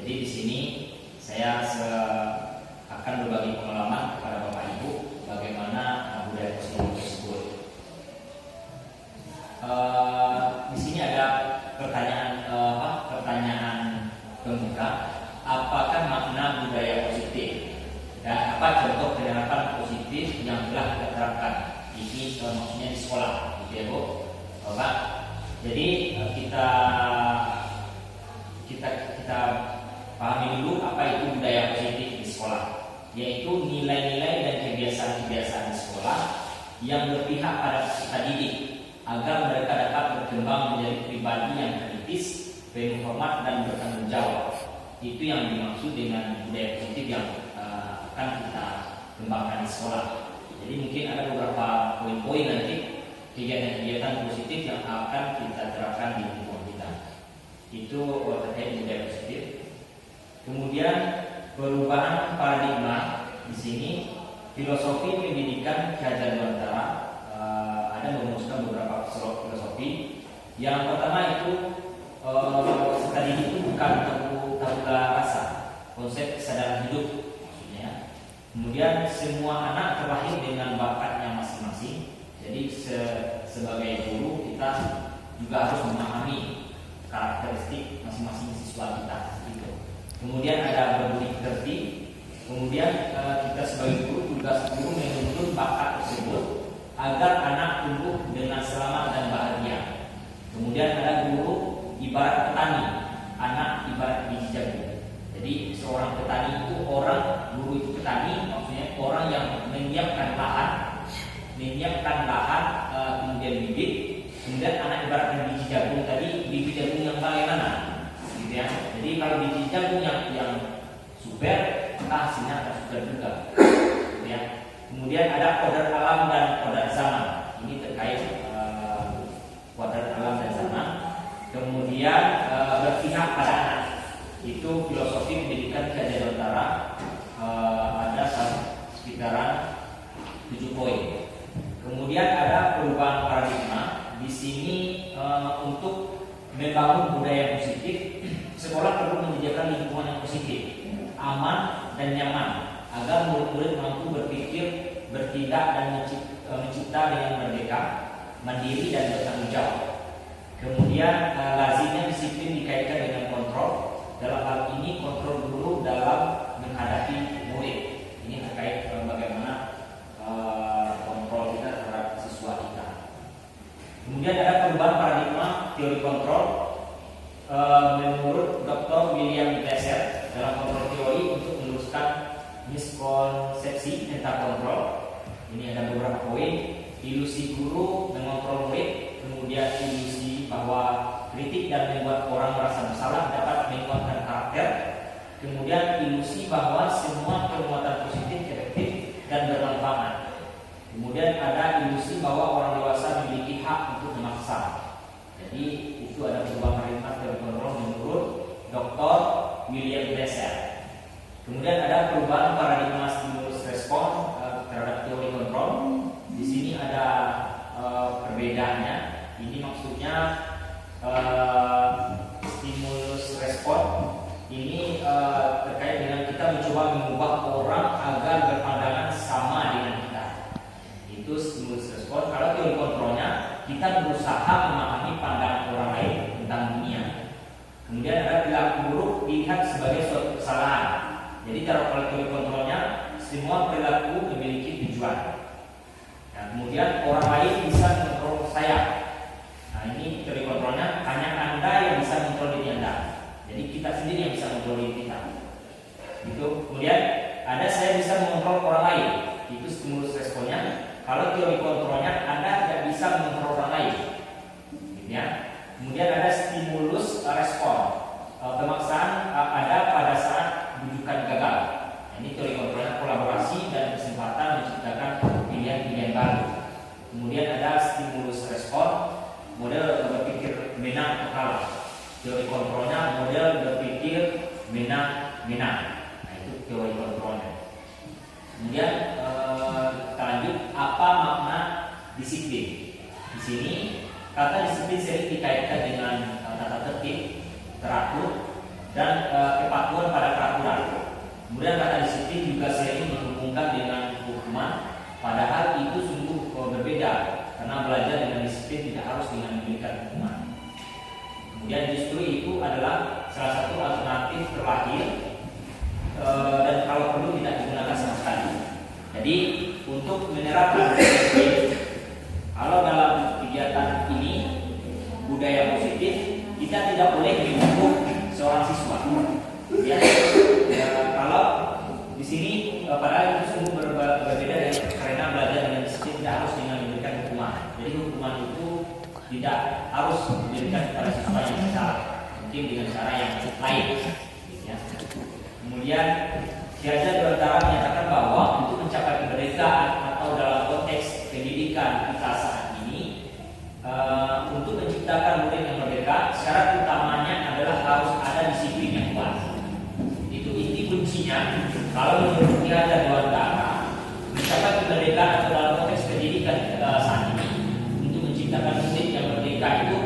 Jadi di sini saya akan berbagi pengalaman kepada Bapak Ibu bagaimana budaya positif tersebut. Di sini ada pertanyaan pembuka. Apakah makna budaya positif dan apa contoh penerapan positif yang telah kita terapkan? Ini maksudnya di sekolah, gitu ya Bu, Bapak. Jadi kita pahami dulu apa itu budaya positif di sekolah, yaitu nilai-nilai dan kebiasaan-kebiasaan di sekolah yang berpihak pada peserta didik agar mereka dapat berkembang menjadi pribadi yang kritis, penuh hormat dan bertanggung jawab. Itu yang dimaksud dengan budaya positif yang akan kita kembangkan di sekolah. Jadi mungkin ada beberapa poin-poin nanti kegiatan-kegiatan positif yang akan kita terapkan di lingkungan kita. Itu terkait budaya positif. Kemudian perubahan paradigma di sini, filosofi pendidikan Ki Hajar Dewantara ada merumuskan beberapa filosofi. Yang pertama itu peserta didik itu bukan tabula rasa, konsep kesadaran hidup maksudnya. Kemudian semua anak terlahir dengan bakatnya masing-masing. Jadi sebagai guru kita juga harus memahami karakteristik masing-masing siswa kita. Gitu. Kemudian ada berbudi pekerti. Kemudian kita sebagai guru tugas guru menuntun bakat tersebut agar anak tumbuh dengan selamat dan bahagia. Kemudian ada guru ibarat petani, anak ibarat biji jagung. Jadi seorang petani itu guru itu petani, maksudnya orang yang menyiapkan lahan, kemudian bibit. Kemudian anak ibaratkan biji jagung tadi, biji jagung yang bagaimana, gitu ya. Jadi kalau biji jagung yang super, maka hasilnya akan super juga, gitu ya. Kemudian ada kodrat alam dan kodrat zaman. Ini terkait kodrat alam dan zaman. Kemudian berpihak pada anak. Itu filosofi pendidikan Ki Hajar Dewantara. Ada sekitaran 7 poin. Kemudian ada perubahan paradigma. Di sini untuk membangun budaya positif, sekolah perlu menyediakan lingkungan yang positif, aman dan nyaman agar murid-murid mampu berpikir, bertindak dan mencipta dengan merdeka, mandiri dan bertanggung jawab. Kemudian lazimnya disiplin dikaitkan dengan kontrol. Dalam hal ini kontrol guru dalam menghadapi murid. Ini terkait bagaimana kontrol kita terhadap siswa kita. Kemudian ada perubahan paradigma teori kontrol. Menurut Dr. William Glasser, dalam kontrol teori untuk meluruskan miskonsepsi tentang kontrol. Ini ada beberapa poin. Ilusi guru mengontrol murid, kemudian ilusi bahwa kritik dan membuat orang merasa bersalah dapat menguatkan karakter, kemudian ilusi bahwa semua perbuatan positif efektif dan bermanfaat. Kemudian ada ilusi bahwa orang dewasa memiliki hak untuk memaksa. Jadi itu ada perubahan paradigma teori kontrol menurut Dr. William Glasser. Kemudian ada perubahan paradigma stimulus respon terhadap teori kontrol. Di sini ada perbedaannya. Ini maksudnya stimulus respon ini terkait dengan kita mencoba mengubah orang agar berpandangan sama dengan kita. Itu stimulus respon. Kalau teori kontrolnya, kita berusaha memahami pandangan orang lain tentang dunia. Kemudian ada perilaku buruk dilihat sebagai suatu kesalahan. Jadi kalau teori kontrolnya, semua perilaku memiliki tujuan. Nah, kemudian orang lain bisa mengontrol saya. Nah, ini teori kontrolnya, hanya Anda yang bisa mengontrol diri Anda. Jadi kita sendiri yang bisa mengontrol diri kita. Gitu. Kemudian ada saya bisa mengontrol orang lain. Itu stimulus responnya. Kalau teori kontrolnya, Anda tidak bisa mengontrol orang lain. Gitu ya. Kemudian ada stimulus respon. Pemaksaan ada pada saat rujukan gagal. Nah, ini teori kontrolnya, kolaborasi dan kesempatan menciptakan pilihan-pilihan baru. Kemudian ada stimulus respon, model berpikir menang atau kalah. Teori kontrolnya model berpikir menang. Nah, itu teori kontrolnya. Kemudian kita lanjut, apa makna disiplin? Di sini kata disiplin sering dikaitkan dengan tata tertib, teratur, dan kepatuhan pada peraturan. Kemudian kata disiplin juga sering dihubungkan dengan hukuman, padahal itu sungguh berbeda karena belajar dengan disiplin tidak harus dengan diberikan hukuman. Kemudian justru itu adalah salah satu alternatif terlahir dan kalau perlu tidak digunakan sama sekali. Jadi untuk menerapkan disiplin, kalau dalam kegiatan ini budaya positif, kita tidak boleh menghukum seorang siswa. Ya, kalau di sini padahal itu sungguh berbeda karena belajar dengan disiplin tidak harus dengan memberikan hukuman. Jadi hukuman itu tidak harus diberikan kepada siswa yang salah, mungkin dengan cara yang lain. Ya. Kemudian Syahzad Berantara menyatakan bahwa untuk mencapai kemerdekaan atau dalam konteks pendidikan kita saat ini, untuk menciptakan murid yang merdeka, syarat utamanya adalah harus ada disiplin yang kuat. Itu inti kuncinya. Kalau menurut Syahzad Berantara, mencapai kemerdekaan atau dalam konteks pendidikan saat ini, untuk menciptakan murid yang merdeka itu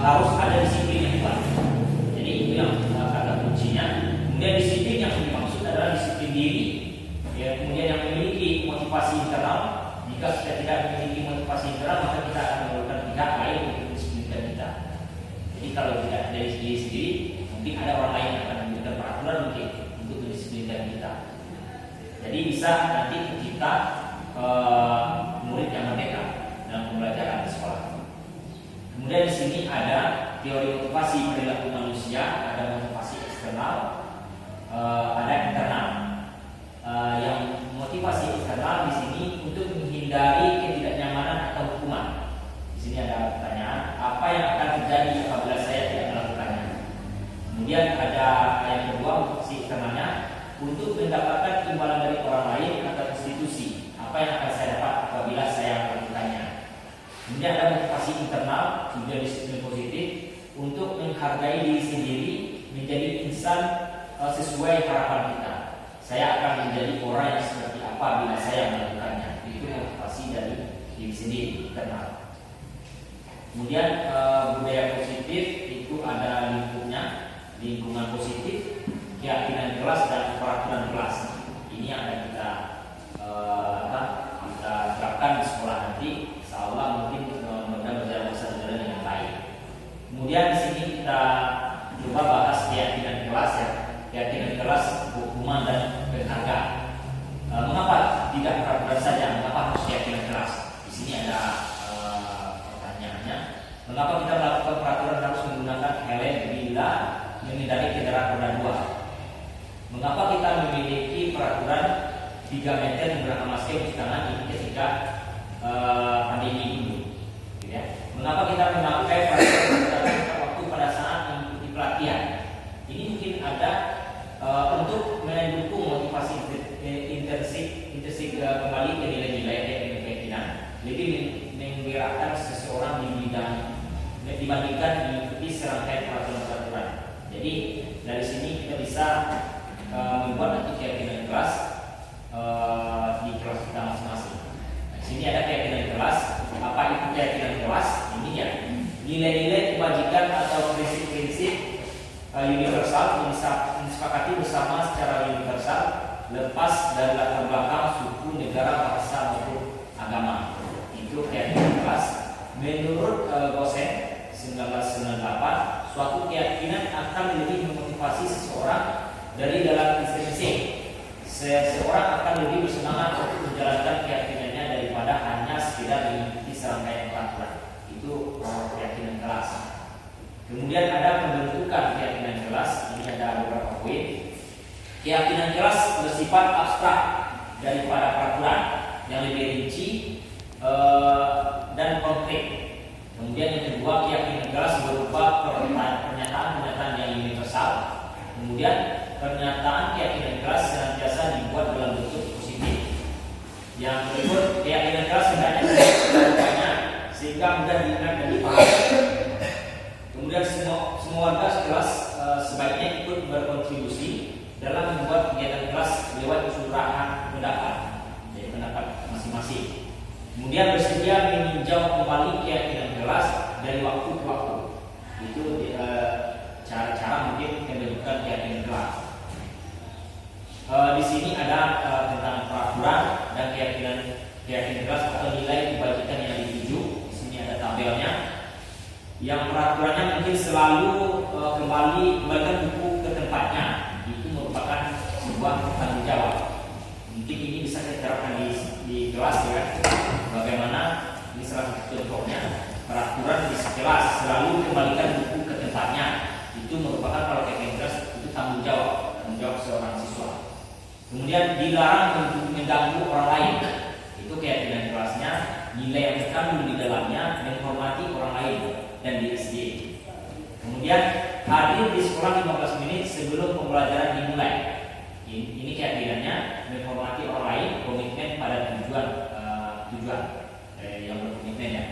harus ada disiplin yang kuat. Jadi itu yang kata kuncinya. Kemudian disiplin yang dimaksud adalah disiplin diri. Ya, kemudian yang memiliki motivasi internal. Jika kita tidak memiliki motivasi internal, maka kita akan memerlukan pihak lain untuk mendisiplinkan kita. Jadi kalau tidak dari diri sendiri, mungkin ada orang lain yang akan memberikan peraturan mungkin untuk mendisiplinkan kita. Jadi bisa nanti kita murid yang merdeka dalam pembelajaran di sekolah. Kemudian di sini ada teori motivasi perilaku manusia, ada motivasi eksternal, ada internal. Yang motivasi eksternal di sini untuk menghindari ketidaknyamanan atau hukuman. Di sini ada pertanyaan, apa yang akan terjadi apabila saya tidak melakukannya? Kemudian ada yang kedua, motivasi eksternalnya untuk mendapatkan imbalan dari orang lain atau institusi. Apa yang akan saya dapat apabila saya melakukannya? Kemudian ada motivasi internal, juga disiplin positif, untuk menghargai diri sendiri, menjadi insan sesuai harapan kita. Saya akan menjadi orang yang seperti apa bila saya melakukannya. Itu motivasi dari diri sendiri, internal. Kemudian budaya positif itu ada lingkupnya, lingkungan positif, keyakinan kelas dan peraturan kelas. Ini yang akan kita terapkan di sekolah nanti. Insyaallah mungkin mudah berjalan satu jalan dengan baik. Kemudian di sini kita coba bahas keyakinan kelas ya. Keyakinan kelas, hukuman dan penghargaan. Mengapa tidak peraturan saja? Mengapa harus keyakinan kelas? Di sini ada pertanyaannya. Mengapa kita melakukan peraturan harus menggunakan helm bila menghindari kendaraan roda 2? Mengapa kita memiliki peraturan 3 meter menggunakan masker di tangan ini ketika pandemi ini? Ya. Mengapa kita memakai peraturan waktu pada saat mengikuti pelatihan? Ini mungkin ada untuk mendukung motivasi intrinsik kembali ke nilai-nilai dan keyakinan, lebih menggerakkan seseorang dibandingkan mengikuti serangkaian peraturan-peraturan. Jadi dari sini kita bisa membuat nanti keyakinan kelas di kelas kita masing-masing. Di sini ada keyakinan kelas. Apa itu keyakinan kelas? Ini ya nilai-nilai kebajikan atau prinsip-prinsip universal yang disepakati bersama secara universal, lepas dari latar belakang suku, negara, bahasa maupun agama. Itu keyakinan kelas. Menurut Gosen 1998, suatu keyakinan akan lebih memotivasi seseorang dari dalam intrinsik. Seseorang akan lebih bersemangat untuk menjalankan keyakinannya daripada hanya sekedar mengikuti serangkaian peraturan. Itu keyakinan kelas. Kemudian ada pembentukan keyakinan kelas. Ini ada beberapa poin. Keyakinan kelas bersifat abstrak daripada peraturan yang lebih rinci dan konkret. Kemudian yang kedua, keyakinan kelas berupa pernyataan-pernyataan yang universal. Kemudian pernyataan keyakinan kelas senantiasa dibuat dalam bentuk positif. Yang berikut, keyakinan kelas hendaknya banyak sehingga mudah diingat dan dipahami. Kemudian semua warga kelas sebaiknya ikut berkontribusi dalam membuat kegiatan kelas lewat curahan pendapat, jadi pendapat masing-masing. Kemudian bersedia meninjau kembali keyakinan kelas dari waktu ke waktu. Itu cara-cara mungkin peraturannya mungkin selalu kembalikan buku ke tempatnya. Itu merupakan sebuah tanggung jawab. Mungkin ini bisa kita terapkan di kelas ya. Bagaimana ini salah satu contohnya, peraturan di kelas selalu kembalikan buku ke tempatnya. Itu merupakan kalau kayak kelas itu tanggung jawab seorang siswa. Kemudian dilarang mengganggu orang lain. Itu keyakinan kelasnya, nilai yang terkandung di dalamnya menghormati orang lain dan diri sendiri. Kemudian hadir di sekolah 15 menit sebelum pembelajaran dimulai. Ini keyakinannya menghormati orang lain, komitmen pada tujuan yang berkomitmen ya.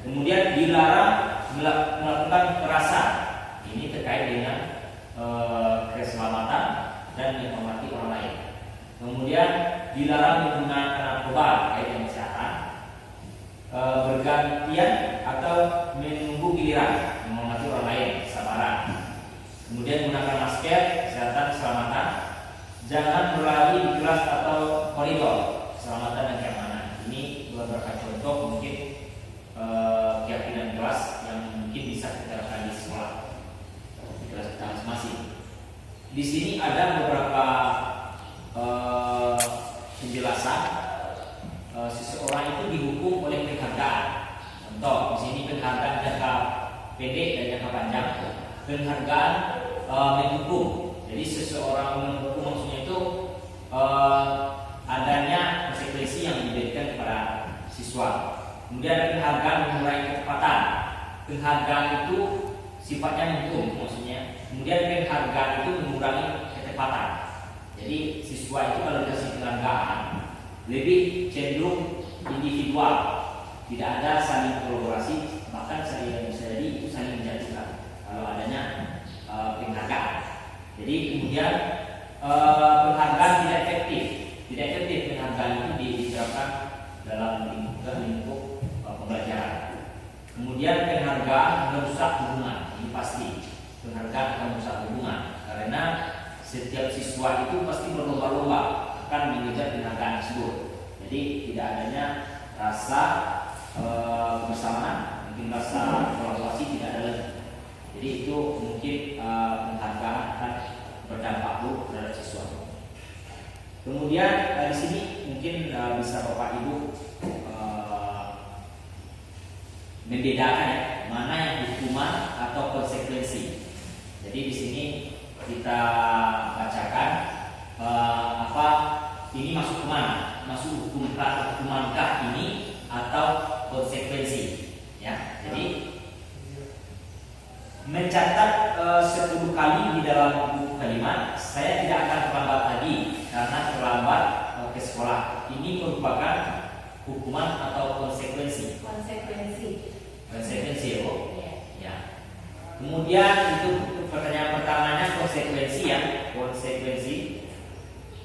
Kemudian dilarang melakukan kekerasan. Ini terkait dengan keselamatan dan menghormati orang lain. Kemudian dilarang menggunakan narkoba terkait dengan kesehatan, bergantian atau menunggu giliran, menghormati orang lain, kesabaran. Kemudian gunakan masker, kesehatan, keselamatan. Jangan berlari di kelas atau koridor, keselamatan dan keamanan. Ini beberapa contoh mungkin keyakinan kelas yang mungkin bisa kita lakukan di sekolah, di kelas kita masing-masing. Di sini ada beberapa penjelasan seseorang itu dihukum oleh penghargaan. Contoh di sini penghargaan jangka pendek dan jangka panjang. Penghargaan menghukum. Jadi seseorang menghukum maksudnya itu adanya konsekuensi yang diberikan kepada siswa. Kemudian penghargaan mengurangi kecepatan. Penghargaan itu sifatnya menghukum maksudnya. Kemudian penghargaan itu mengurangi kecepatan. Jadi siswa itu kalau dikasih penghargaan lebih cenderung individual, tidak ada saling kolaborasi, bahkan bisa jadi itu saling menjatuhkan kalau adanya penghargaan. Jadi kemudian penghargaan tidak efektif penghargaan itu diterapkan dalam lingkup pembelajaran. Kemudian penghargaan merusak hubungan, ini pasti penghargaan akan merusak hubungan karena setiap siswa itu pasti berlomba-lomba akan mengejar penghargaan tersebut. Jadi tidak adanya rasa bersamaan, mungkin rasa kolaborasi tidak ada lagi. Jadi itu mungkin penghargaan akan berdampak buruk terhadap siswa. Kemudian di sini mungkin bisa Bapak Ibu membedakan ya, mana yang hukuman atau konsekuensi. Jadi di sini kita bacakan apa ini masuk kemana, masuk hukumankah ini atau konsekuensi ya. Jadi mencatat 10 kali di dalam buku kalimat saya tidak akan terlambat lagi karena terlambat ke sekolah. Ini merupakan hukuman atau konsekuensi ya, ya. Kemudian itu pertanyaan pertamanya konsekuensi ya, konsekuensi.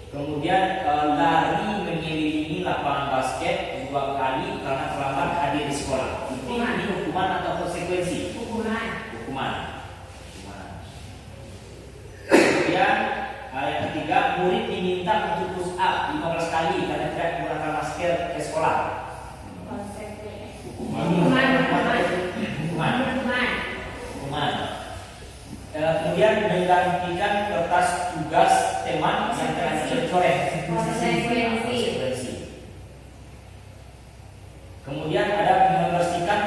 Kemudian lari mengelilingi lapangan basket 2 kali karena terlambat hadir di sekolah. Ini hukuman atau konsekuensi? Hukuman. Kemudian yang ketiga, murid diminta untuk push up 15 kali karena tidak menggunakan masker ke sekolah. Hukuman. Kemudian menggantikan kertas tugas teman yang telah dicoret. Konsekuensi. Kemudian ada membersihkan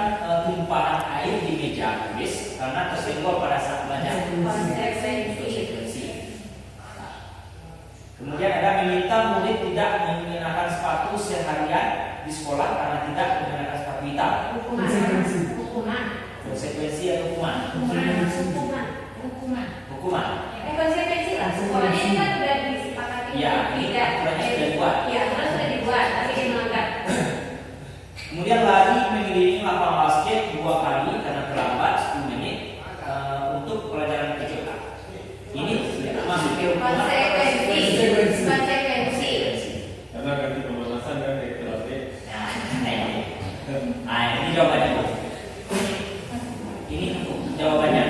tumpahan air di meja tulis karena tersenggol pada saat belajar. Konsekuensi. Kemudian ada meminta murid tidak mengenakan sepatu seharian di sekolah karena tidak mengenakan sepatu hitam. Hukuman. Konsekuensi atau hukuman? Hukuman. Konsekuensi lah. Sekolahnya ini kan sudah disepakati. Iya, aturannya sudah dibuat. Iya, aturan sudah dibuat, tapi dia melanggar. Kemudian lari mengelilingi lapangan basket 2 kali karena terlambat 10 menit untuk pelajaran kecil. Ini tidak masuk ke hukuman. Konsekuensi. Karena ganti pemanasan kan elektronik. Nah, ini jawabannya. Ini jawabannya.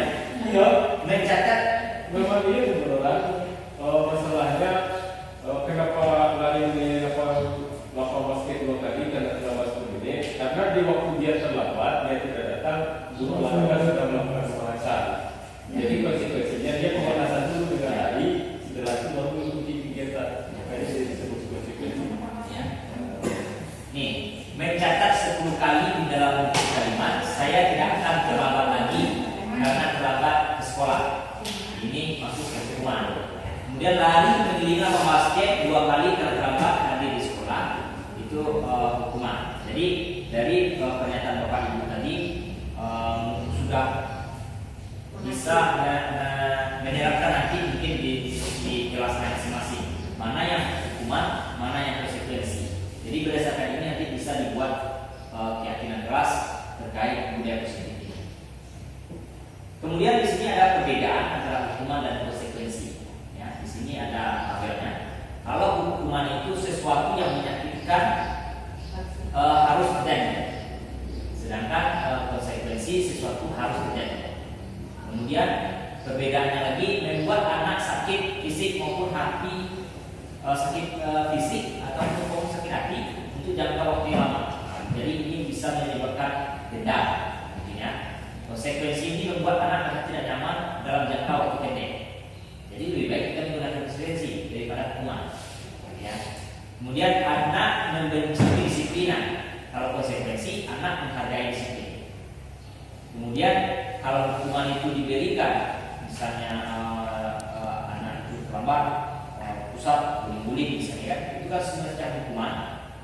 Iya. Mencatat. Memang ini sebenarnya masalahnya kenapa lari di lapangan basket 2 kali karena terlambat 10 menit. Karena di waktu dia terlambat, dia tidak datang, guru olahraga sudah melakukan Kemudian lari mengelilingi lapangan basket 2 kali terlambat hadir di sekolah, itu hukuman. Jadi dari pernyataan Bapak Ibu tadi sudah bisa menerapkan nanti mungkin di kelasnya masing-masing mana yang hukuman, mana yang konsekuensi. Jadi berdasarkan ini nanti bisa dibuat keyakinan kelas terkait budaya positif. Kemudian di sini ada perbedaan antara hukuman dan konsekuensi. Ya, di sini ada tabelnya. Kalau hukuman itu sesuatu yang menyakitkan harus terjadi, sedangkan konsekuensi sesuatu harus terjadi. Kemudian perbedaannya lagi membuat anak sakit fisik maupun hati, sakit fisik ataupun sakit hati untuk jangka waktu yang lama. Jadi ini bisa menyebabkan denda. Artinya konsekuensi ini membuat anak tidak nyaman dalam jangka waktu pendek. Jadi lebih baik kita menggunakan konsekuensi daripada hukuman. Ya. Kemudian anak membenci kedisiplinan. Kalau konsekuensi anak menghargai disiplin. Kemudian kalau hukuman itu diberikan, misalnya anak itu terlambat, pusat, guling-guling misalnya, itu kan semacam hukuman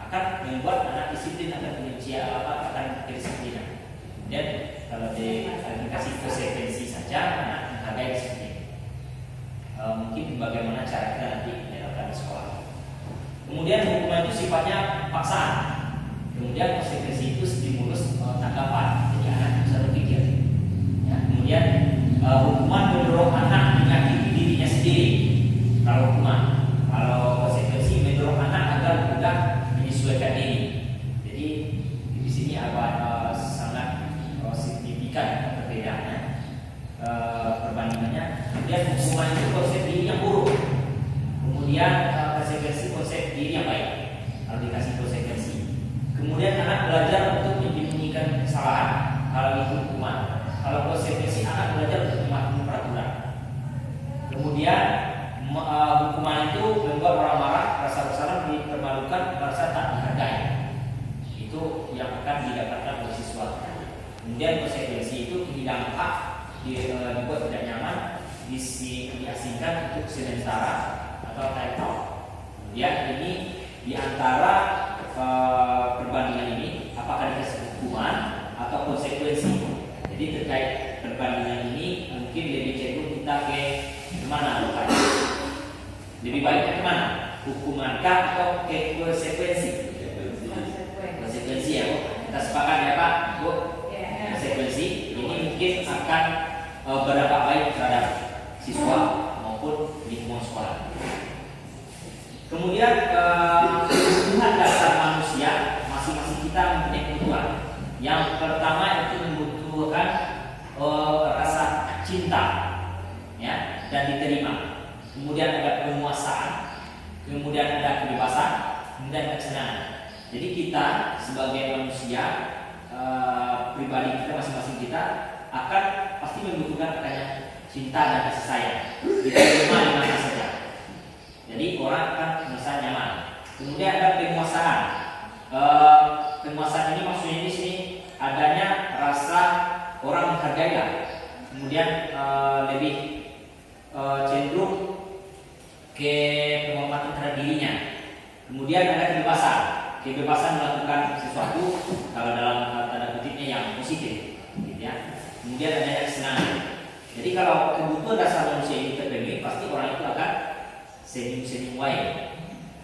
akan membuat anak disiplin, akan kebencian akan kedisiplinan. Dan kalau dikasih konsekuensi saja, anak menghargai disiplin. Mungkin bagaimana cara kita nanti menerapkan di sekolah. Kemudian hukuman itu sifatnya paksaan. Kemudian konsekuensi itu stimulus tanggapan. Jadi anak bisa berpikir. Ya, kemudian hukuman mendorong anak menyakiti dirinya sendiri. Kalau hukuman, kalau konsekuensi mendorong anak agar mudah menyesuaikan diri. Jadi di sini agak sangat signifikan perbedaannya, perbandingannya. Kemudian hukuman itu konsep diri yang buruk. Kemudian konsekuensi konsep diri yang baik. Kalau dikasih konsekuensi. Kemudian anak belajar untuk menyembunyikan kesalahan. Kalau itu hukuman. Kalau konsekuensi anak belajar untuk memahami peraturan. Kemudian hukuman itu membuat orang marah, rasa bersalah, dipermalukan, merasa tak dihargai. Itu yang akan didapatkan oleh siswa. Kemudian konsekuensi itu kehilangan hak, dibuat tidak nyaman, diasingkan untuk sementara atau time out. Kemudian ini diantara perbandingan ini apakah dikasih hukuman atau konsekuensi. Jadi terkait perbandingan ini mungkin lebih cenderung kita ke mana Bapak? Lebih baiknya ke mana? Hukumankah atau ke konsekuensi? Konsekuensi ya Bu. Kita sepakat ya Pak Bu. Konsekuensi ini mungkin akan berdampak baik terhadap siswa maupun lingkungan sekolah. Kemudian kebutuhan dasar manusia masing-masing kita mempunyai kebutuhan. Yang pertama itu membutuhkan rasa cinta, ya, dan diterima. Kemudian ada penguasaan, kemudian ada kebebasan, kemudian kesenangan. Jadi kita sebagai manusia pribadi kita masing-masing kita akan pasti membutuhkan adanya cinta dan kasih sayang. Diterima di mana saja. Jadi orang akan merasa nyaman. Kemudian ada penguasaan. Penguasaan ini maksudnya di sini adanya rasa orang menghargai lah. Kemudian lebih cenderung ke penghormatan terhadap dirinya. Kemudian ada kebebasan. Kebebasan melakukan sesuatu kalau dalam tanda kutipnya yang positif, gitu ya. Kemudian ada kesenangan. Jadi kalau kebutuhan dasar manusia ini terpenuhi, pasti orang itu akan senyum-senyum wae,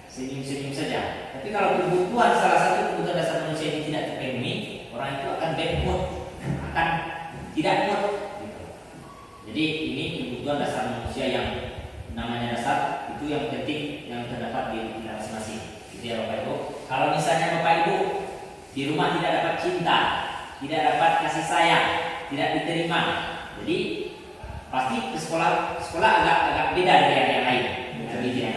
senyum-senyum saja. Tapi kalau kebutuhan salah satu kebutuhan dasar manusia ini tidak terpenuhi, orang itu akan bad mood, akan tidak mood. Gitu. Jadi ini kebutuhan dasar manusia yang namanya dasar itu yang penting yang terdapat di kita masing-masing. Gitu ya Bapak Ibu. Kalau misalnya Bapak Ibu di rumah tidak dapat cinta, tidak dapat kasih sayang, tidak diterima, jadi pasti ke sekolah agak beda dari yang lain. Gitu ya.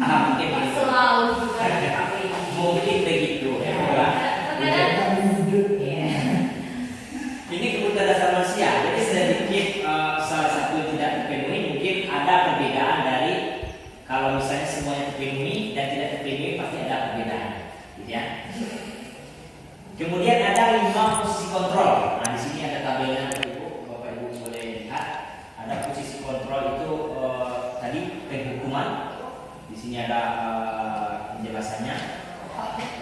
Mungkin Selalu juga mungkin begitu ya. Ini kebutuhan dasar manusia. Jadi sedikit salah satu yang tidak terpenuhi mungkin ada perbedaan dari kalau misalnya semuanya terpenuhi dan tidak terpenuhi pasti ada perbedaan, gitu ya. Kemudian ada 5 posisi kontrol. Nah di sini ada tabelnya Bapak Ibu boleh lihat. Ada posisi kontrol itu tadi penghukuman. Di sini ada penjelasannya.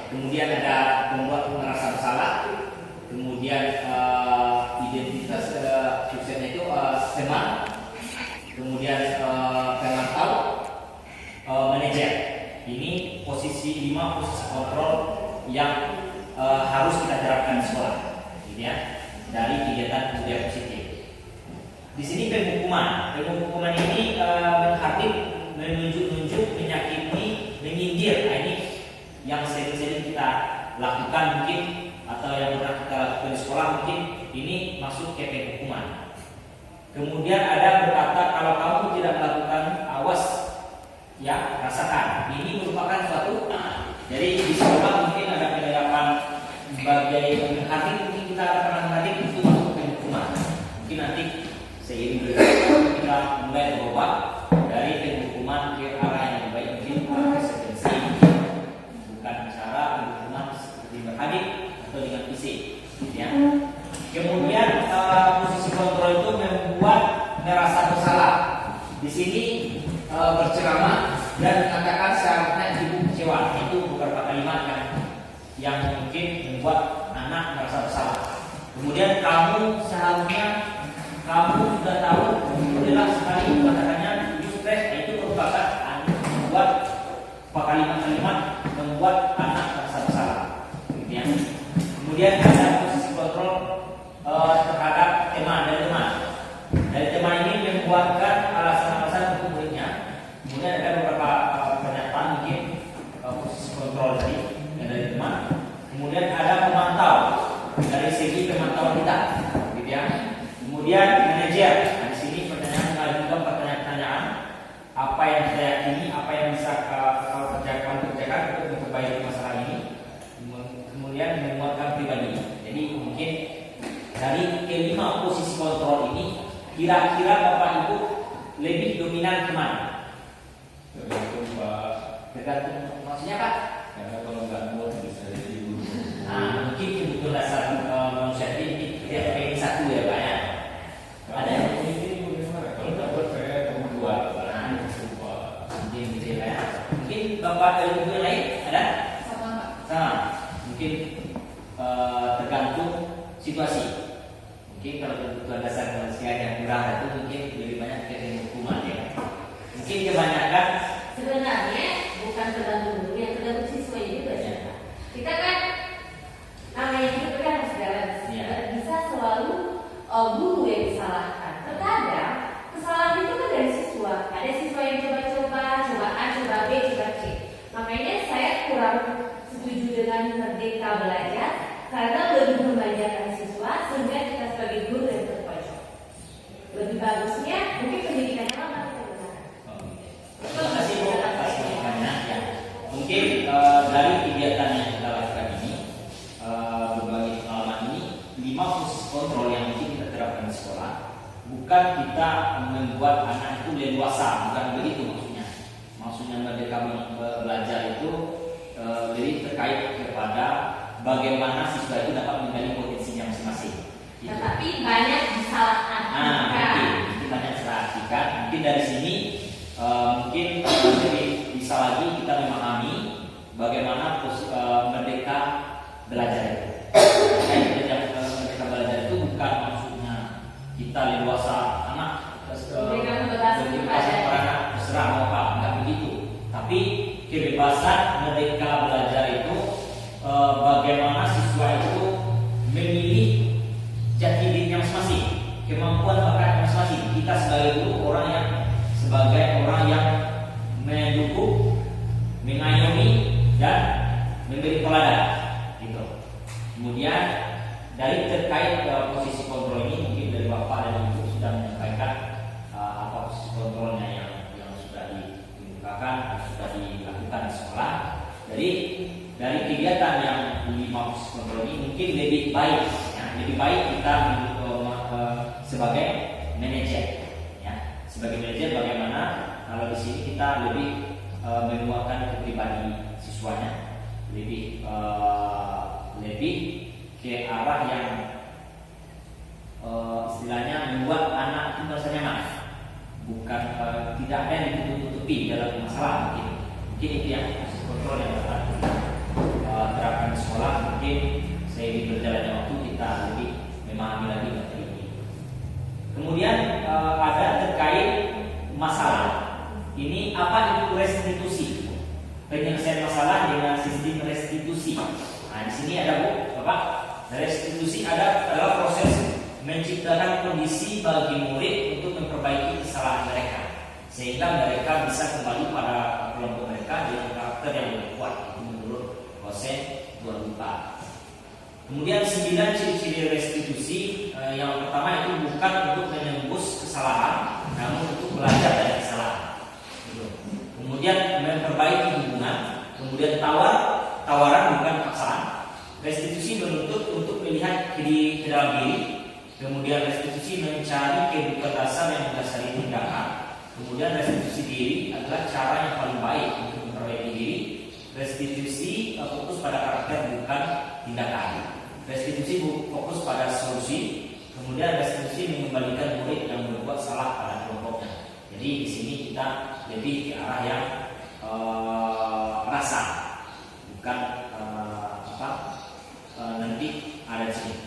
Kemudian ada membuat merasa bersalah. Kemudian identitas subjeknya itu teman. Kemudian pemantau, manajer. Ini posisi 5 posisi kontrol yang harus kita terapkan di sekolah, gitu ya, dari kegiatan budaya positif. Di sini penghukuman ini menghardik, menunjuk, menyakiti, menyindir. Ini yang sering-sering kita lakukan mungkin, atau yang pernah kita lakukan di sekolah mungkin, ini masuk ke penghukuman. Kemudian ada berkata, kalau kamu tidak melakukan, awas ya, rasakan. Ini merupakan suatu, jadi di sekolah mungkin ada penerapan sebagai menghardik, mungkin kita akan pernah menghardik itu masuk penghukuman. Mungkin nanti seiring berjalan kita mulai berubah dari penghukuman ke arah yang lebih baik, mungkin konsekuensi, bukan cara penghukuman seperti berhadik atau dengan fisik, gitu ya. Kemudian posisi kontrol itu membuat merasa bersalah. Di sini berceramah dan mengatakan seharusnya ibu kecewa. Itu beberapa kalimat yang mungkin membuat anak merasa bersalah. Kemudian kamu seharusnya, kamu sudah tahu, udahlah sekali mengatakannya, you stress. Itu merupakan membuat kalimat-kalimat membuat anak merasa bersalah, gitu ya. Kemudian ada posisi kontrol terhadap dari teman ini membuatkan alasan-alasan untuk muridnya. Kemudian ada beberapa pernyataan mungkin posisi kontrol dari teman. Kemudian ada pemantau dari segi pemantauan kita, gitu ya. Kemudian manajer. Di sini pertanyaan juga pertanyaan apa yang saya yakini, apa yang bisa kau kerjakan untuk memperbaiki masalah ini. Kemudian menguatkan pribadi. Jadi mungkin dari kelima posisi kontrol ini, kira-kira Bapak Ibu lebih dominan kemana? Tergantung Pak. Tergantung maksudnya Pak? Karena kalau nggak mau bisa jadi guru. Mungkin kebutuhan dasar manusia ini dia pengen satu ya Pak ya. Ada yang ini bagaimana? Kalau nggak buat saya kamu buat. Mungkin gitu ya. Mungkin Bapak dan Ibu yang lain ada? Sama Pak. Sama. Mungkin tergantung situasi. Mungkin kalau kebutuhan dasar manusia yang kurang itu mungkin lebih banyak ke hukuman ya. Mungkin kebanyakan Sebenarnya bukan tergantung guru, yang tergantung siswa juga sih. Kita kan namanya hidup kan harus balance. Iya. Nggak bisa selalu guru yang disalahkan. Terkadang kesalahan itu kan dari siswa. Ada siswa yang coba-coba, coba A, coba B, coba C. Makanya saya kurang setuju dengan merdeka belajar karena lebih membahagiakan siswa sehingga kita sebagai guru yang terpojok. Lebih bagusnya mungkin pendidikannya lama kita gunakan. Terima kasih Bu atas masukannya ya. Mungkin dari kegiatan yang kita lakukan ini, berbagi pengalaman ini, 5 posisi kontrol yang mungkin kita terapkan di sekolah, bukan kita membuat anak itu leluasa, bukan begitu maksudnya. Maksudnya merdeka belajar itu lebih terkait kepada bagaimana siswa itu dapat menggali potensinya masing-masing. Gitu. Tetapi banyak disalahartikan. Mungkin banyak disalahartikan. Mungkin dari sini mungkin lebih bisa lagi kita memahami bagaimana merdeka belajar itu. Merdeka belajar itu bukan maksudnya kita leluasa anak kebebasan terserah mau apa, enggak begitu. Tapi kebebasan merdeka belajar itu bagaimana siswa itu memilih jati dirinya masing-masing, kemampuan bakatnya masing-masing. Kita sebagai guru sebagai orang yang mendukung, mengayomi dan memberi teladan, gitu. Kemudian dari terkait posisi kontrol ini, mungkin dari Bapak dan Ibu sudah menyampaikan apa posisi kontrolnya yang sudah dikemukakan, sudah dilakukan di sekolah. Jadi dari kegiatan yang 5 posisi kontrol ini mungkin lebih baik, ya, lebih baik kita sebagai manajer, ya, sebagai manajer bagaimana kalau di sini kita lebih menguatkan kepribadian siswanya, lebih ke arah yang istilahnya membuat anak itu merasa nyaman, bukan tidak ada yang dituntut tertutupi dalam masalah mungkin itu yang kontrol yang dapat terapkan di sekolah. Mungkin seiring berjalannya waktu kita lebih memahami lagi materi ini. Kemudian ada terkait masalah ini, apa itu restitusi, penyelesaian masalah dengan sistem restitusi. Nah di sini ada Bu Bapak, restitusi adalah proses menciptakan kondisi bagi murid untuk memperbaiki kesalahan mereka sehingga mereka bisa kembali pada kelompok mereka dengan karakter yang lebih kuat. Itu menurut Jose 2004. Kemudian 9 ciri-ciri restitusi. Yang pertama itu bukan untuk menembus kesalahan, namun untuk belajar dari kesalahan. Kemudian memperbaiki hubungan. Kemudian tawaran bukan paksaan. Restitusi menuntut untuk melihat ke dalam diri. Kemudian restitusi mencari kebutuhan dasar yang mendasari tindakan. Kemudian restitusi diri adalah cara yang paling baik untuk memperbaiki diri. Restitusi fokus pada karakter bukan tindakan. Restitusi fokus pada solusi. Kemudian restitusi mengembalikan murid yang berbuat salah pada kelompoknya. Jadi di sini kita lebih ke arah yang rasa, bukan nanti ada di sini.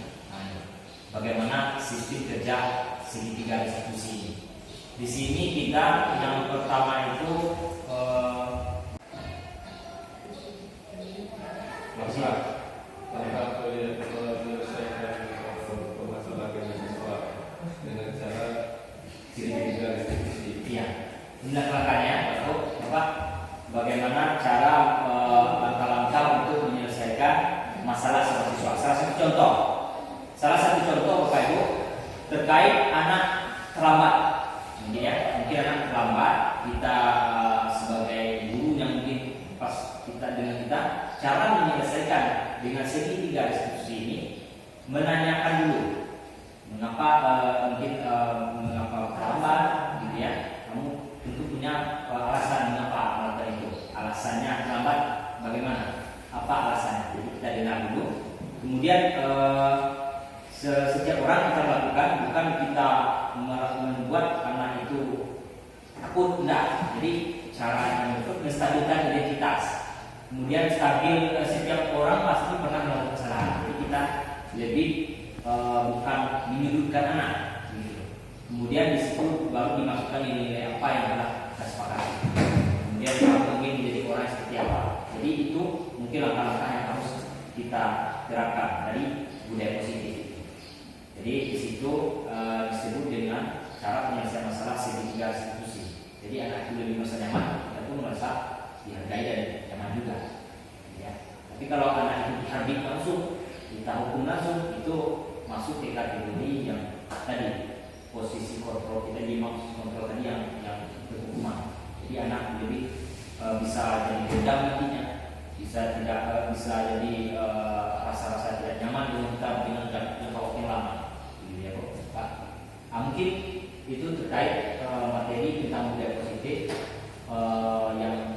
Bagaimana sistem kerja segitiga restitusi ini? Di sini kita yang pertama itu menyelesaikan permasalahan siswa dengan cara segitiga restitusi. Iya, langkah-langkahnya Bapak, bagaimana cara langkah-langkah untuk menyelesaikan masalah seperti siswa. Salah satu contoh Bapak Ibu terkait anak terlambat. Mungkin anak terlambat, kita sebagai guru yang mungkin pas dengan kita cara menyelesaikan dengan segitiga restitusi ini, menanyakan dulu mengapa mengapa terlambat, gitu ya. Kamu tentu punya alasan mengapa melakukan itu. Alasannya terlambat bagaimana? Apa alasannya? Jadi kita dengar dulu. Kemudian setiap orang kita lakukan, bukan kita membuat anak itu takut, enggak. Jadi cara untuk menstabilkan identitas. Kemudian setiap orang pasti pernah melakukan kesalahan. Jadi kita lebih bukan menyudutkan anak. Gitu. Kemudian di situ baru dimasukkan nilai apa yang telah kita sepakati. Kemudian kamu ingin menjadi orang seperti apa. Jadi itu mungkin langkah-langkah yang harus kita terapkan dari budaya positif. Jadi di situ disebut dengan cara penyelesaian masalah segitiga restitusi. Jadi anak itu lebih merasa nyaman, kita pun merasa dihargai dan nyaman juga. Ya. Tapi kalau anak itu dihardik langsung, kita hukum langsung, itu masuk ke kategori yang tadi posisi kontrol kita di kontrol tadi yang berhukuman. Jadi anak lebih bisa jadi dendam nantinya, bisa jadi rasa-rasa tidak nyaman dengan kita dengan jangka waktu yang lama. Mungkin itu terkait materi tentang budaya positif yang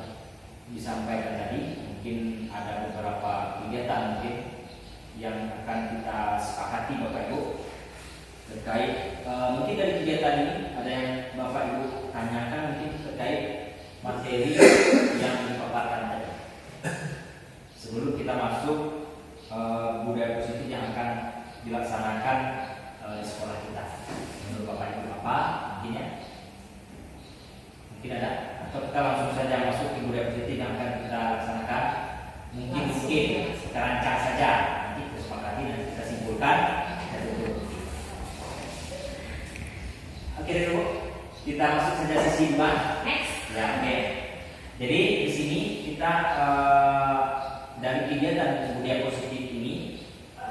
disampaikan tadi. Mungkin ada beberapa kegiatan mungkin yang akan kita sepakati Bapak Ibu terkait mungkin dari kegiatan ini ada yang Bapak Ibu tanyakan mungkin terkait materi yang dipaparkan tadi. Sebelum kita masuk budaya positif yang akan dilaksanakan di sekolah kita. Menurut Bapak Ibu apa mungkin ya? Mungkin ada, atau kita langsung saja masuk ke budaya positif yang akan kita laksanakan. Mungkin kita rancang saja, nanti kita sepakati dan kita simpulkan dan tutup. Oke dulu, kita masuk saja sesi 2. Next. Ya, oke. Jadi di sini kita dari kegiatan budaya positif ini,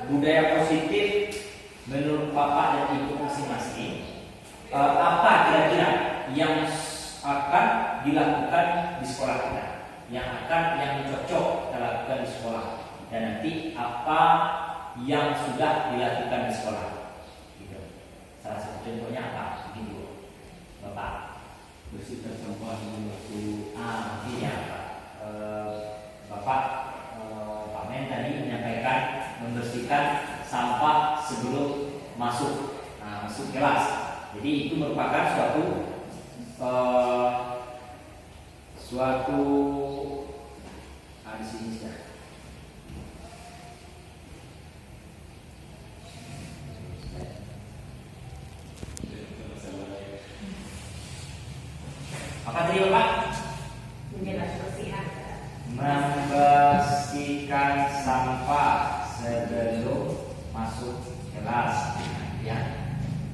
budaya positif menurut Bapak dan Ibu masing-masing, apa kira-kira yang akan dilakukan di sekolah kita, yang cocok kita lakukan di sekolah, dan nanti apa yang sudah dilakukan di sekolah, gitu. Salah satu contohnya apa, gitu, Bapak? Bersihkan sampah dengan waktu. Mungkin ya, Bapak Pak Men tadi menyampaikan membersihkan sampah sebelum masuk kelas. Jadi itu merupakan suatu suatu di sini ya. Apa tadi Bapak? Menjaga kebersihan. Membersihkan sampah sebelum masuk kelas, ya.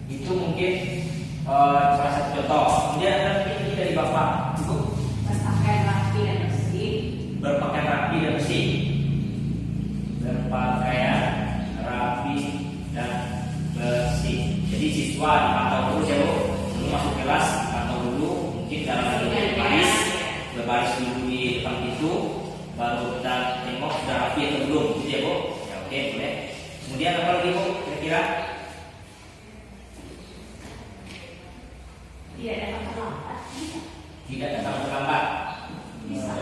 Itu mungkin salah satu contoh. Kemudian ada ini dari Bapak, Berpakaian rapi dan bersih. berpakaian rapi dan bersih. Berpakaian rapi dan bersih. Jadi siswa dipantau dulu ya Bu, sebelum masuk kelas dipantau dulu. Mungkin cara lagi berbaris dulu di depan pintu, baru kita tengok sudah rapi atau belum, gitu ya Bu. Ya oke boleh. Kemudian apa lagi Bu kira-kira? Tidak datang terlambat. Tidak datang terlambat. Bisa.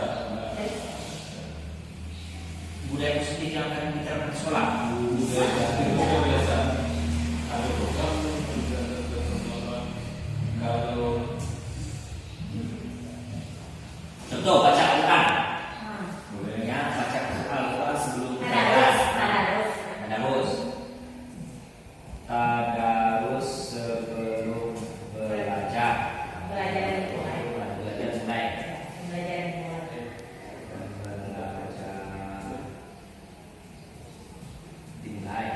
Budaya positif yang akan diterapkan di sekolah. Budaya itu kebiasaan ada program kalau Contoh baca Al-Quran. boleh Ya, baca Al-Quran sebelum Tadarus. Tadarus. Tadarus sebelum belajar. Belajar dan mulai. Belajar mulai. Belajar dan mulai. Belajar dimulai.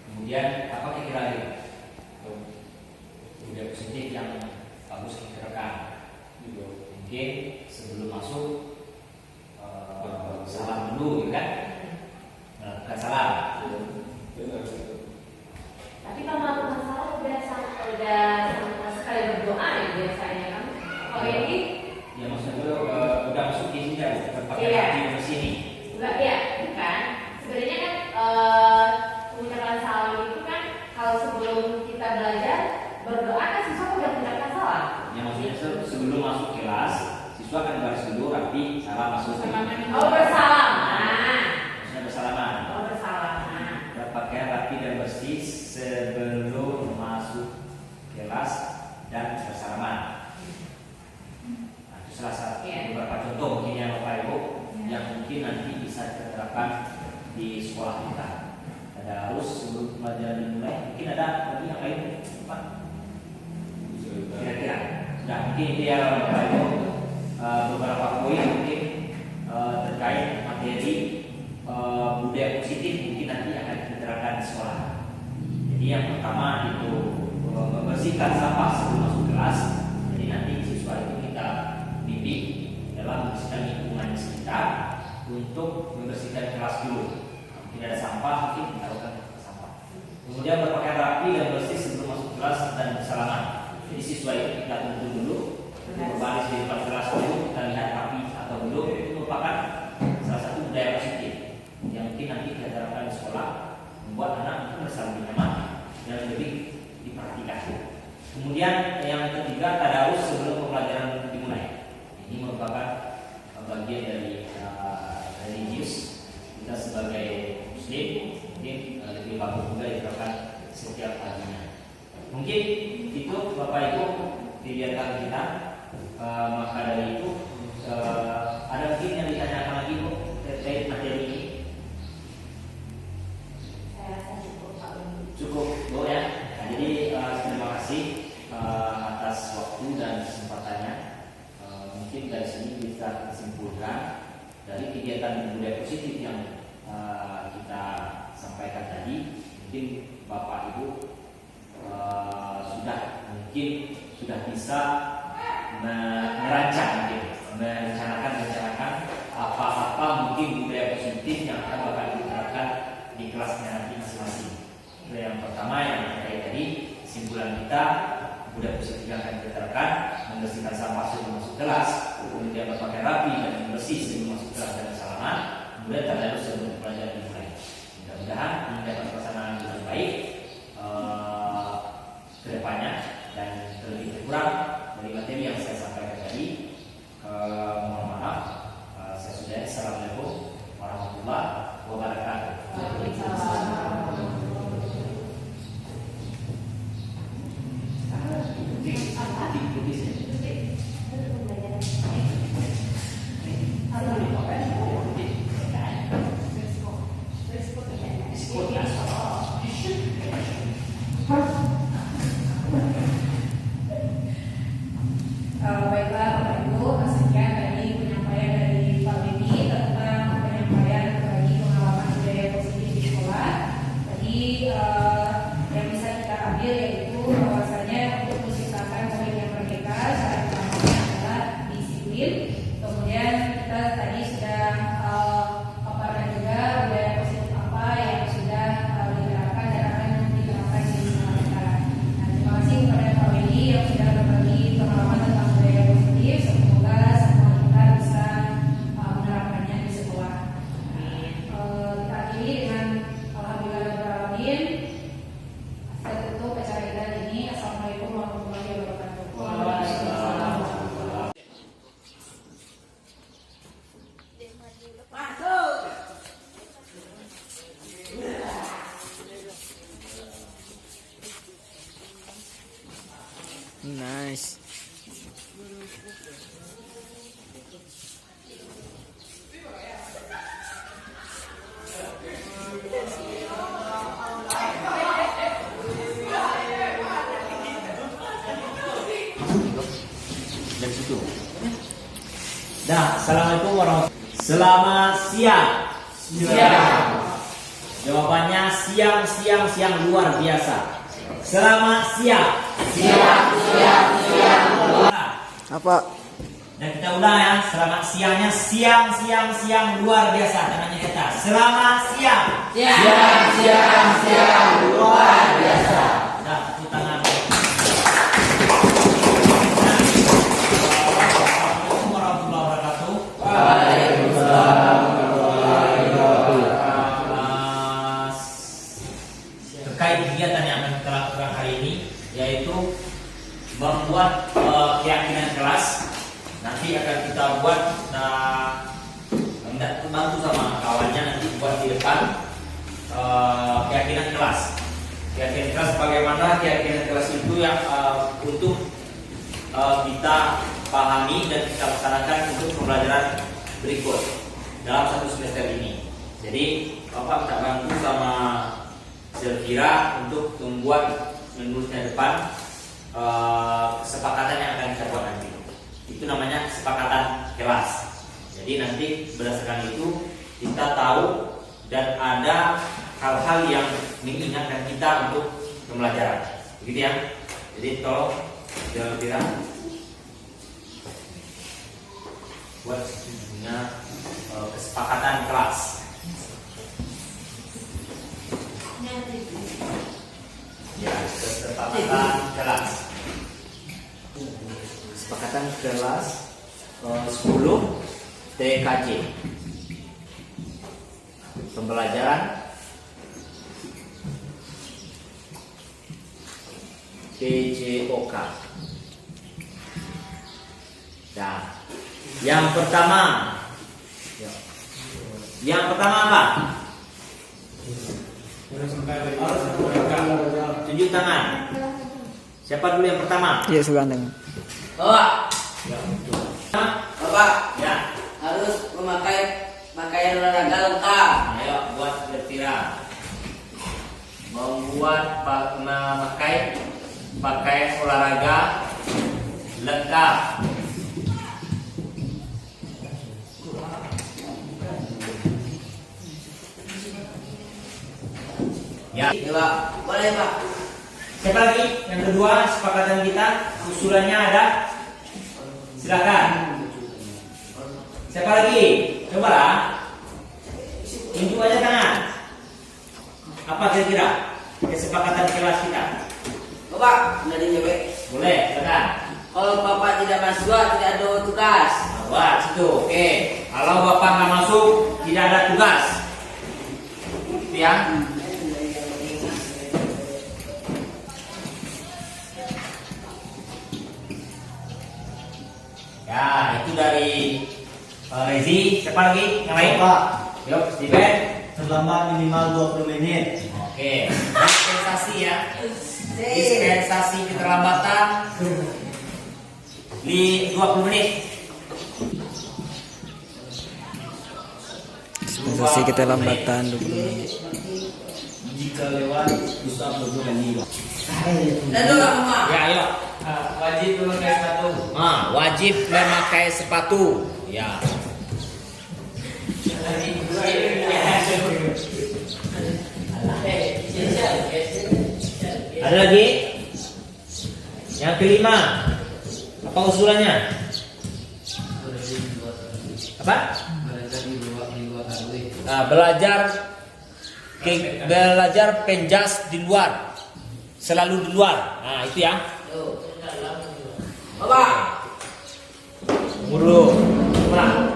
Kemudian apa kira-kira lagi? Budaya positif yang bagus diterapkan. Mungkin sebelum masuk salam dulu, ya kan? Melakukan salam. Tapi kalau melakukan masalah udah sama sekali berdoa ya biasanya kan. Kalau ini Ya maksudnya udah masuk di sini kan? Berpakaian Iya. rapi di sini. enggak ya, bukan. Sebenarnya kan pengucapan salam itu kan kalau sebelum kita belajar berdoa kan siswa udah mengucapkan salam. Ya maksudnya sebelum masuk kelas, siswa akan baris dulu rapi, salam masuk. Oh bersalaman. Maksudnya bersalaman. Oh bersalaman. Berpakaian rapi dan bersih sebelum masuk kelas dan bersalaman. Nah, itu salah satu beberapa contoh mungkin yang Bapak Ibu yang mungkin nanti bisa diterapkan di sekolah kita. Ada harus sebelum pelajaran dimulai. Mungkin ada lagi yang lain, Pak? Kira-kira. Nah, mungkin itu ya Bapak Ibu beberapa poin mungkin terkait materi budaya positif mungkin nanti akan diterapkan di sekolah. Jadi yang pertama itu membersihkan sampah sebelum masuk kelas. Jadi nanti siswa itu kita bimbing dalam membersihkan lingkungan di sekitar untuk membersihkan kelas dulu. Mungkin ada sampah, mungkin kita lakukan sampah. Kemudian berpakaian rapi dan bersih sebelum masuk kelas dan bersalaman. Jadi siswa itu kita tuntun dulu, berbaris di depan kelas dulu, kita lihat rapi atau belum. Itu merupakan salah satu budaya positif yang mungkin nanti kita terapkan di sekolah, membuat anak itu merasa lebih nyaman dan lebih diperhatikan. Kemudian yang ketiga, tadarus sebelum pembelajaran dimulai. Ini merupakan bagian dari religius kita sebagai Muslim, mungkin lebih bagus juga diterapkan setiap harinya. Mungkin itu Bapak Ibu kegiatan kita. Maka dari itu ada mungkin yang ditanyakan lagi Bu terkait materi ini. Saya rasa cukup Pak Umi. Cukup Bu ya. Nah, jadi terima kasih atas waktu dan kesempatannya. Mungkin dari sini bisa disimpulkan dari kegiatan budaya positif yang kita sampaikan tadi. Mungkin Bapak Ibu sudah bisa merencanakan apa-apa mungkin budaya positif yang akan Bapak Ibu terapkan di kelasnya nanti masing-masing. Itu yang pertama yang terkait tadi kesimpulan kita budaya positif yang akan kita terapkan, membersihkan sampah sebelum masuk kelas, kemudian berpakaian rapi dan bersih sebelum masuk kelas dan bersalaman, kemudian tadarus sebelum pelajaran dimulai. Mudah-mudahan ini dapat pelaksanaan dengan baik ke depannya dan terlebih kurang dari materi yang saya sampaikan tadi. Mohon maaf, saya sudah. Assalamualaikum warahmatullahi wabarakatuh. Waalaikumsalam. Baiklah Bapak Ibu, sekian tadi penyampaian dari Pak Beni tentang penyampaian berbagi pengalaman budaya positif di sekolah. Tadi yang bisa kita ambil yaitu bahwasanya untuk menciptakan pemikiran merdeka syarat utamanya adalah disiplin. Kemudian kita tadi sudah paparkan juga budaya positif apa yang sudah diterapkan dan akan diterapkan di sekolah kita. Nah, terima kasih kepada Pak Beni yang sudah berbagi pengalaman tentang budaya positif. Semoga semua kita bisa menerapkannya di sekolah. Kita akhiri dengan alhamdulillahirobbilalamin. Saya tutup acara kita ini. Assalamualaikum warahmatullahi wabarakatuh. Waalaikumsalam. Nice. Dan situ. Dah, assalamualaikum warahmatullahi wabarakatuh. Selamat siang. Siang. Jawabannya siang, siang, siang luar biasa. Selamat siang. Siang, siang, siang luar. Apa? Dan kita ulang ya. Selamat siangnya siang, siang, siang luar biasa. Tangannya kita. Selamat siang. Siang, siang, siang luar biasa. Dah, tepuk tangan. Assalamualaikum warahmatullahi wabarakatuh. Terkait kegiatan yang akan kita lakukan hari ini, yaitu membuat keyakinan kelas. Nanti akan kita buat, minta bantu sama kawannya nanti buat di depan keyakinan kelas. Keyakinan kelas bagaimana keyakinan kelas itu yang untuk kita pahami dan kita laksanakan untuk pembelajaran berikut dalam satu semester ini. Jadi Bapak minta bantu sama Zelvira untuk membuat menulisnya depan kesepakatan yang akan kita buat nanti. Itu namanya kesepakatan kelas. Jadi nanti berdasarkan itu kita tahu dan ada hal-hal yang mengingatkan kita untuk pembelajaran. Begitu ya. Jadi tolong Zelvira buat kesepakatan kelas. Ya, kesepakatan kelas. Kesepakatan kelas 10 TKJ. Pembelajaran PJOK. Nah, yang pertama apa? Tunjuk tangan. Siapa dulu yang pertama? Iya, seganteng. Bapak, Bapak, Ya. harus memakai pakaian olahraga lengkap. Ayo buat Zelvira. Membuat memakai pakaian olahraga lengkap. Ya. Ya, Pak. Boleh, Pak. Siapa lagi? Yang kedua, kesepakatan kita usulannya ada. Silakan. Siapa lagi? Cobalah. Tunjuk aja tangan. Apa kira-kira kesepakatan kelas kita? Bapak, udah dijawab. Boleh, silakan. Kalau Bapak tidak masuk, tidak ada tugas. Buat situ, oke. Kalau Bapak nggak masuk, tidak ada tugas. Gitu ya. Ya, itu dari Rezi. Siapa lagi? Yang lain? Pak, Yuk, Steven. selama minimal 20 menit. Oke. Dispensasi ya. Dispensasi keterlambatan di 20 menit. Dispensasi keterlambatan 20 menit. Jika lewat, bisa berbulan 5. Dan juga, Mama. Ya, ayo. Wajib memakai sepatu. Wajib memakai sepatu. Ya. Ada lagi? Yang kelima. Apa usulannya? Apa? Belajar penjas di luar. Selalu di luar. Nah, itu ya. Bapak, Mulu. Nah.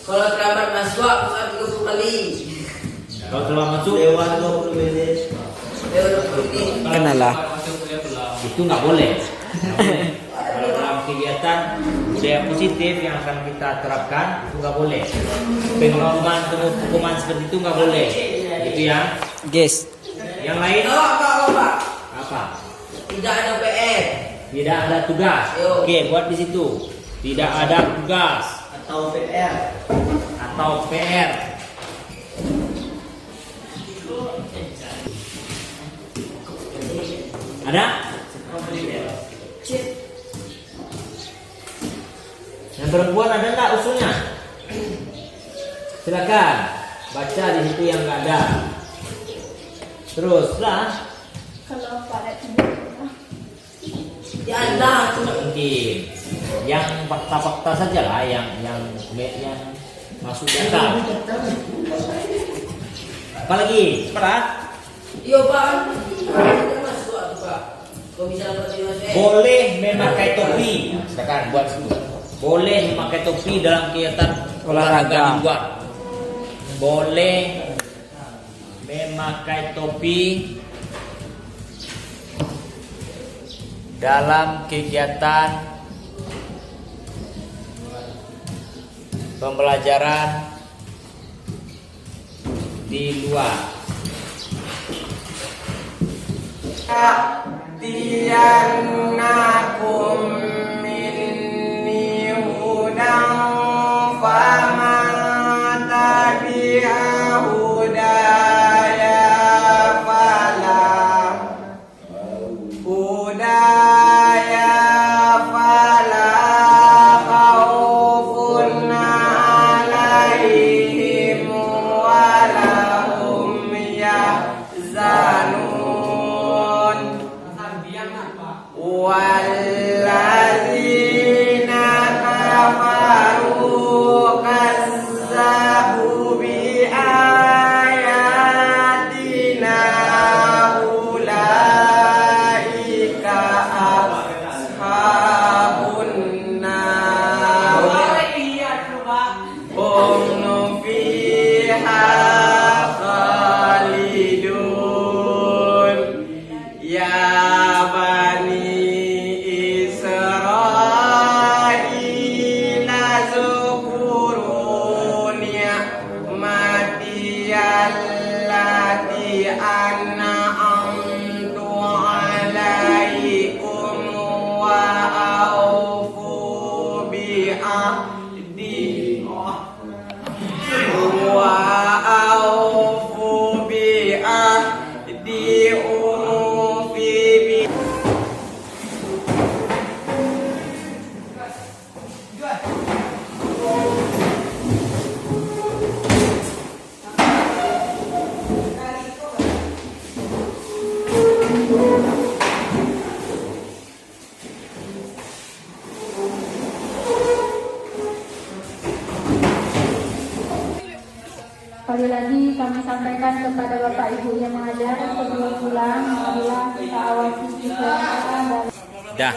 kalau terlambat masuk, bukan 30 kali. Kalau telah masuk Lewat 20 menit. Lewat 20 menit. Kenalah. itu nggak boleh. Kalau dalam kegiatan budaya positif yang akan kita terapkan itu nggak boleh. Penghukuman seperti itu nggak boleh. Gitu ya. Guys, Yang lain Bapak. apa? Tidak ada PR. Tidak ada tugas. Yo. Oke, buat di situ. Tidak ada tugas Atau PR. atau PR. Ada? Yang perempuan ada nggak usulnya? Silakan baca di situ yang nggak ada. Terus lah. Kalau pada tidur Tidak ada. Tidak mungkin. Yang fakta-fakta saja lah, yang masuk di akal. Apalagi? Apa? Iya Pak. Tidak masuk Pak. Kau bisa dapat masuk. Boleh memakai topi. Silakan buat dulu. Boleh memakai topi dalam kegiatan olahraga di luar. Boleh memakai topi dalam kegiatan pembelajaran di luar. Tiyannakum minni hudan faman tabi'a hudaya fala khawfun alaihim wala hum yahzanun. Walladzina kafaru kazzabu biayatina ulaika ashabun nar hum fiha khalidun. Ya bani Israil zukuru ni'mati allati an'amtu alaikum wa awfu bi'ahdi ufi bi. Sekali lagi kami sampaikan kepada Bapak Ibu yang mengajar sebelum pulang adalah kita awasi siswa kita dan Dah.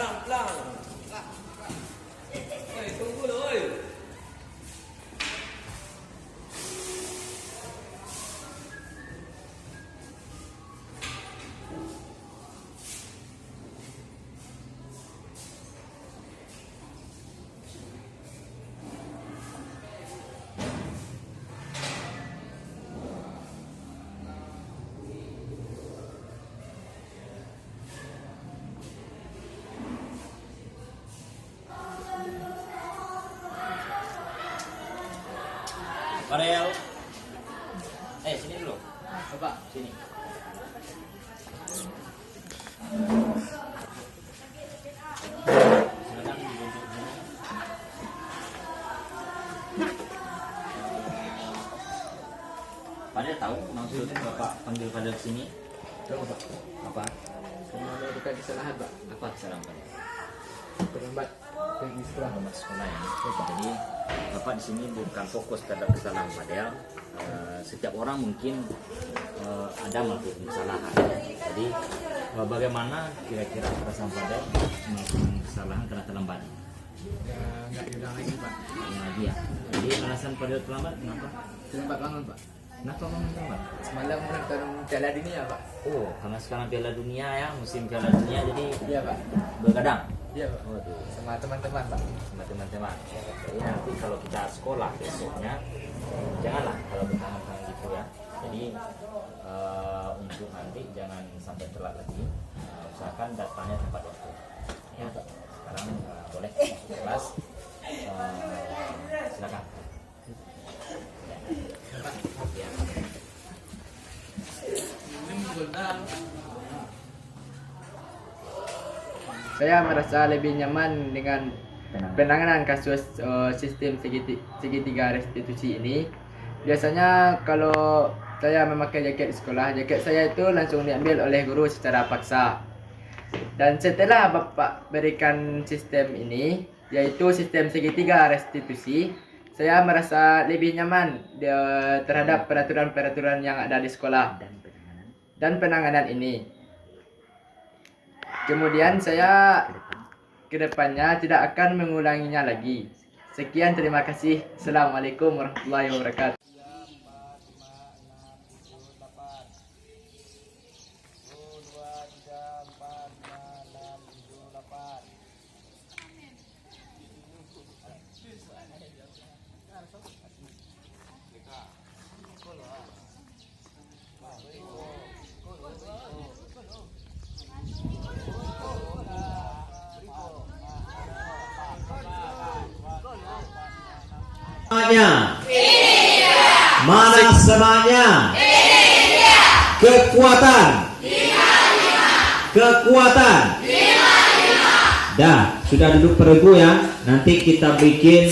Farel. Sini dulu. Bapak, sini. sini. Tolong Pak. Apa? Melakukan kesalahan Pak. Apa kesalahan Pak? Terlambat pergi sekolah. Selamat sekolah ya. Jadi Bapak di sini bukan fokus terhadap kesalahan padahal setiap orang mungkin ada melakukan kesalahan. Jadi bagaimana kira-kira perasaan pada melakukan kesalahan karena terlambat? Ya, nggak diulang lagi Pak. Yang lagi ya. Jadi alasan pada terlambat kenapa? Terlambat bangun Pak. Kenapa kamu terlambat? Semalam menonton Piala Dunia Pak. Oh, karena sekarang Piala Dunia ya, musim Piala Dunia jadi Iya Pak. begadang. Iya Pak. Waduh. Sama teman-teman Pak. Sama teman-teman. Jadi nanti kalau kita sekolah besoknya janganlah kalau bertangan-tangan gitu ya. Jadi untuk nanti jangan sampai telat lagi. Usahakan datangnya tepat waktu. Ya, sekarang boleh masuk kelas. Silakan. Ya. Saya merasa lebih nyaman dengan penanganan kasus sistem segitiga restitusi ini. Biasanya kalau saya memakai jaket di sekolah, jaket saya itu langsung diambil oleh guru secara paksa. Dan setelah Bapak berikan sistem ini, yaitu sistem segitiga restitusi, saya merasa lebih nyaman terhadap peraturan-peraturan yang ada di sekolah dan penanganan ini. Kemudian saya kedepannya tidak akan mengulanginya lagi. Sekian, terima kasih. Assalamualaikum warahmatullahi wabarakatuh. Mana semuanya? Kekuatan. Kekuatan. Dah, sudah duduk peregu ya. Nanti kita bikin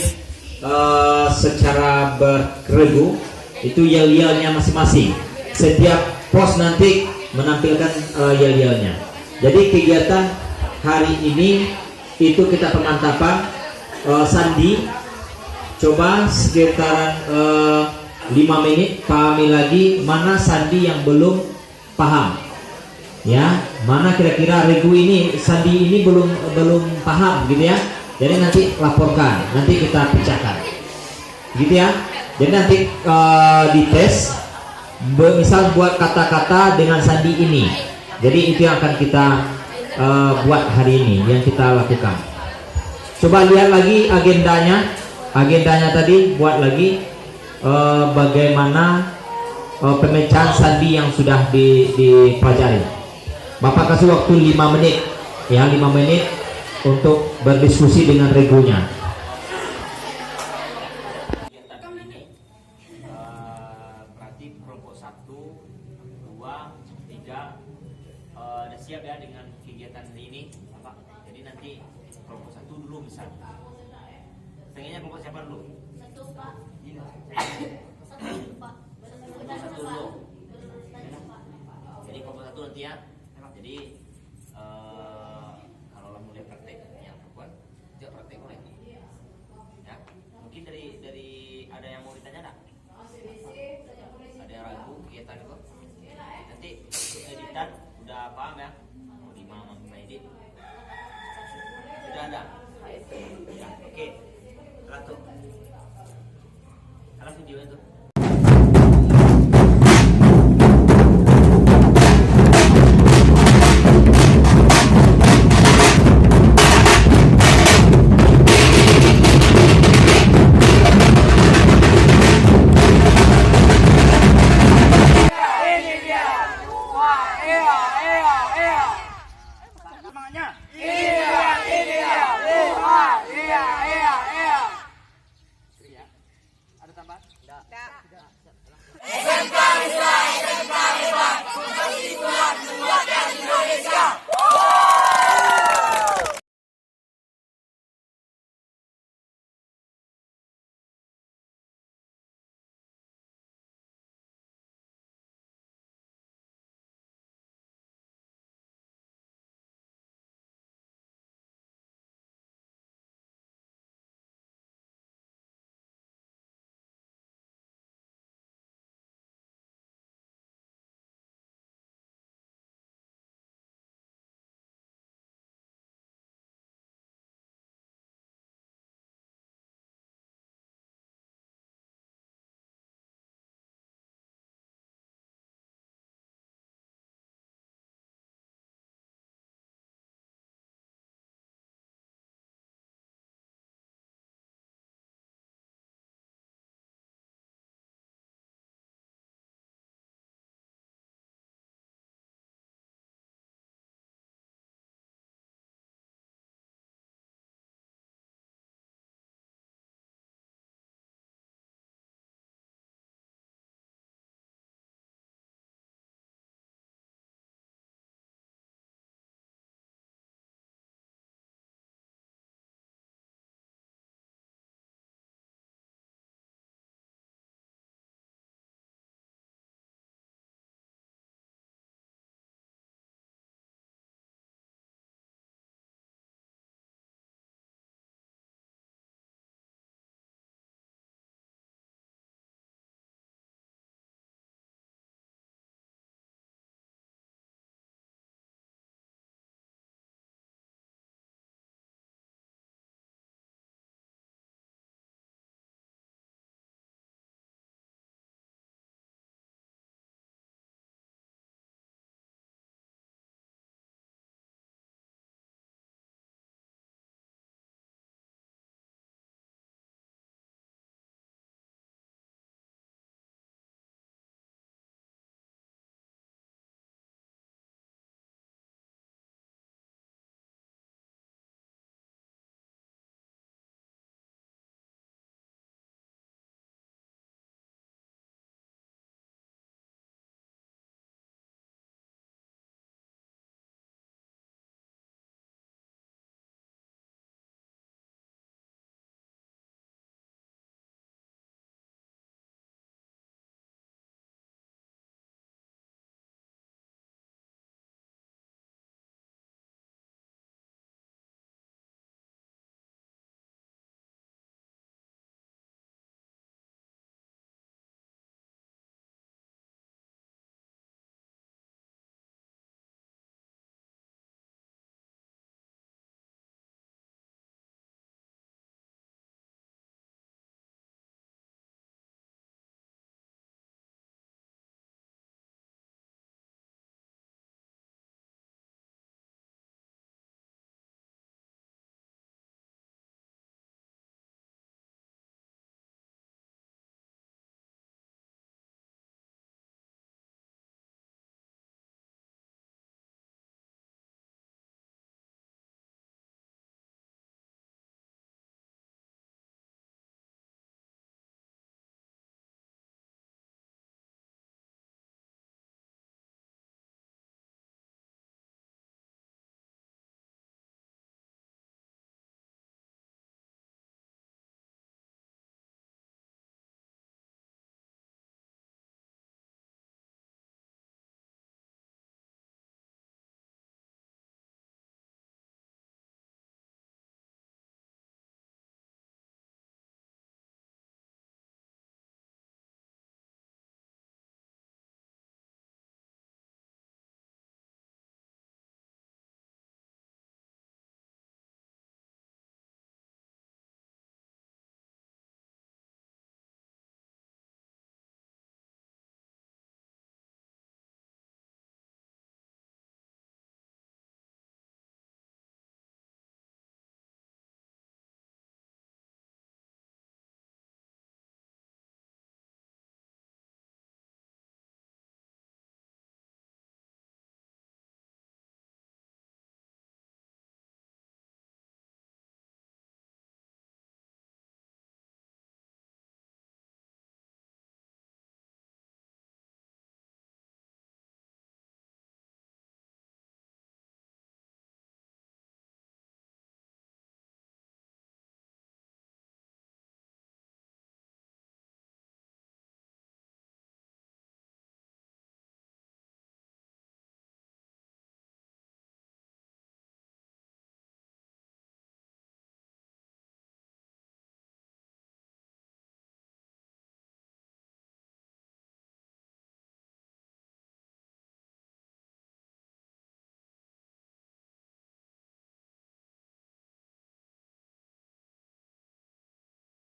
secara berregu. Itu yel-yelnya masing-masing. Setiap pos nanti menampilkan yel-yelnya. Jadi kegiatan hari ini itu kita pemantapan sandi. Coba sekitaran 5 menit pahami lagi mana sandi yang belum paham. Ya, mana kira-kira regu ini sandi ini belum paham gitu ya. Jadi nanti laporkan, nanti kita pecahkan. Gitu ya. Jadi nanti dites misal buat kata-kata dengan sandi ini. Jadi itu yang akan kita buat hari ini, yang kita lakukan. Coba lihat lagi agendanya. Agendanya tadi buat lagi bagaimana pemecahan sandi yang sudah dipelajari. Bapak kasih waktu 5 menit ya, 5 menit untuk berdiskusi dengan regunya. Berarti kelompok 1, 2, 3 udah siap ya dengan kegiatan ini Bapak. Jadi nanti kelompok 1 dulu misalnya. Pengennya kelompok siapa dulu? 1 Pak. Kelompok 1 dulu. Jadi kelompok 1 nanti ya. Jadi kalau mau lihat praktek yang perempuan, dia praktek boleh. Ya, mungkin dari ada yang mau ditanya enggak? Ada yang ragu kegiatan itu? Nanti editan udah paham ya? Di mana edit? Sudah ada. Ya, oke. Ratu. Ada video itu.